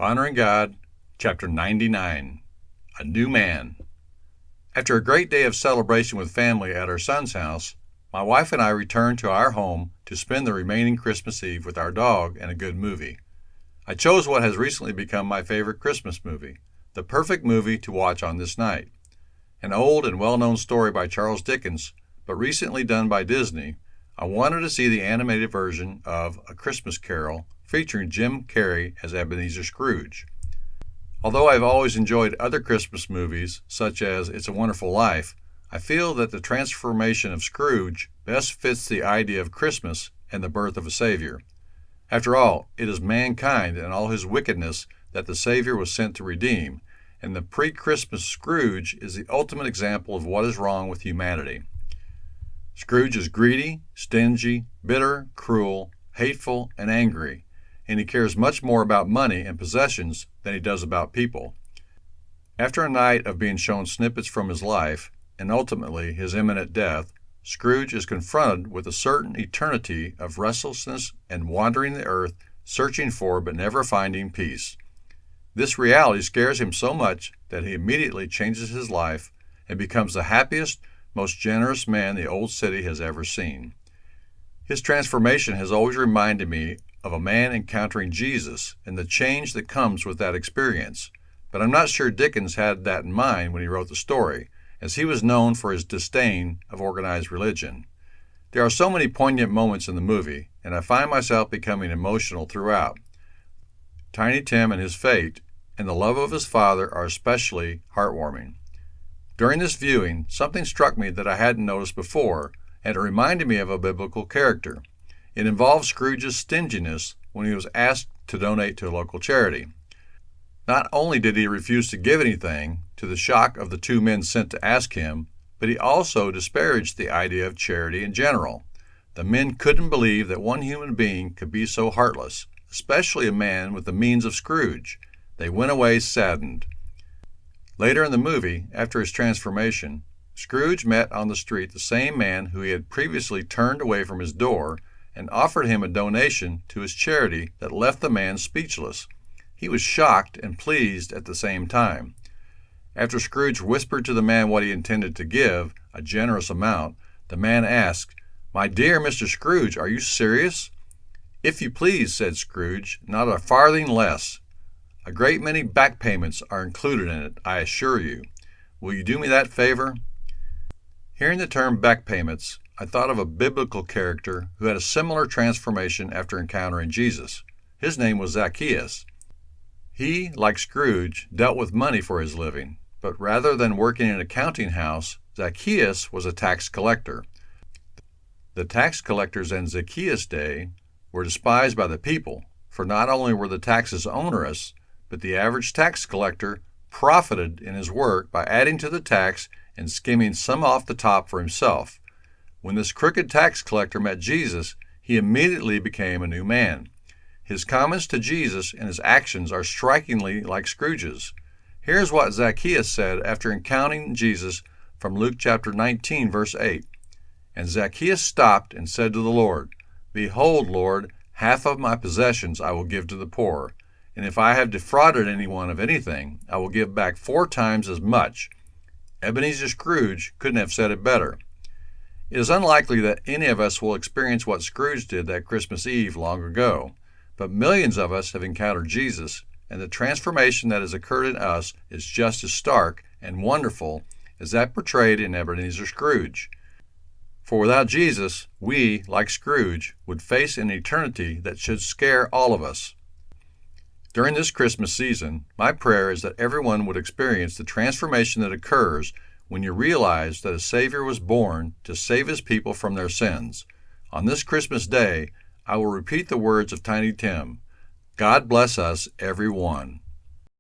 Pondering God Chapter 99. A New Man. After a great day of celebration with family at our son's house, my wife and I returned to our home to spend the remaining Christmas Eve with our dog and a good movie. I chose what has recently become my favorite Christmas movie, the perfect movie to watch on this night. An old and well-known story by Charles Dickens, but recently done by Disney. I wanted to see the animated version of A Christmas Carol featuring Jim Carrey as Ebenezer Scrooge. Although I've always enjoyed other Christmas movies, such as It's a Wonderful Life, I feel that the transformation of Scrooge best fits the idea of Christmas and the birth of a Savior. After all, it is mankind and all his wickedness that the Savior was sent to redeem, and the pre-Christmas Scrooge is the ultimate example of what is wrong with humanity. Scrooge is greedy, stingy, bitter, cruel, hateful, and angry, and he cares much more about money and possessions than he does about people. After a night of being shown snippets from his life, and ultimately his imminent death, Scrooge is confronted with a certain eternity of restlessness and wandering the earth, searching for but never finding peace. This reality scares him so much that he immediately changes his life and becomes the happiest, most generous man the old city has ever seen. His transformation has always reminded me of a man encountering Jesus and the change that comes with that experience, but I'm not sure Dickens had that in mind when he wrote the story, as he was known for his disdain of organized religion. There are so many poignant moments in the movie, and I find myself becoming emotional throughout. Tiny Tim and his fate, and the love of his father are especially heartwarming. During this viewing, something struck me that I hadn't noticed before, and it reminded me of a biblical character. It involved Scrooge's stinginess when he was asked to donate to a local charity. Not only did he refuse to give anything, to the shock of the two men sent to ask him, but he also disparaged the idea of charity in general. The men couldn't believe that one human being could be so heartless, especially a man with the means of Scrooge. They went away saddened. Later in the movie, after his transformation, Scrooge met on the street the same man who he had previously turned away from his door and offered him a donation to his charity that left the man speechless. He was shocked and pleased at the same time. After Scrooge whispered to the man what he intended to give, a generous amount, the man asked, "My dear Mr. Scrooge, are you serious?" "If you please," said Scrooge, "not a farthing less. A great many back payments are included in it, I assure you. Will you do me that favor?" Hearing the term back payments, I thought of a biblical character who had a similar transformation after encountering Jesus. His name was Zaccheus. He, like Scrooge, dealt with money for his living, but rather than working in a counting house, Zaccheus was a tax collector. The tax collectors in Zaccheus' day were despised by the people, for not only were the taxes onerous, but the average tax collector profited in his work by adding to the tax and skimming some off the top for himself. When this crooked tax collector met Jesus, he immediately became a new man. His comments to Jesus and his actions are strikingly like Scrooge's. Here's what Zaccheus said after encountering Jesus from Luke chapter 19, verse 8. "And Zaccheus stopped and said to the Lord, 'Behold, Lord, half of my possessions I will give to the poor, and if I have defrauded anyone of anything, I will give back 4 times as much.'" Ebenezer Scrooge couldn't have said it better. It is unlikely that any of us will experience what Scrooge did that Christmas Eve long ago, but millions of us have encountered Jesus, and the transformation that has occurred in us is just as stark and wonderful as that portrayed in Ebenezer Scrooge. For without Jesus, we, like Scrooge, would face an eternity that should scare all of us. During this Christmas season, my prayer is that everyone would experience the transformation that occurs when you realize that a Savior was born to save his people from their sins. On this Christmas day, I will repeat the words of Tiny Tim, "God bless us, every one."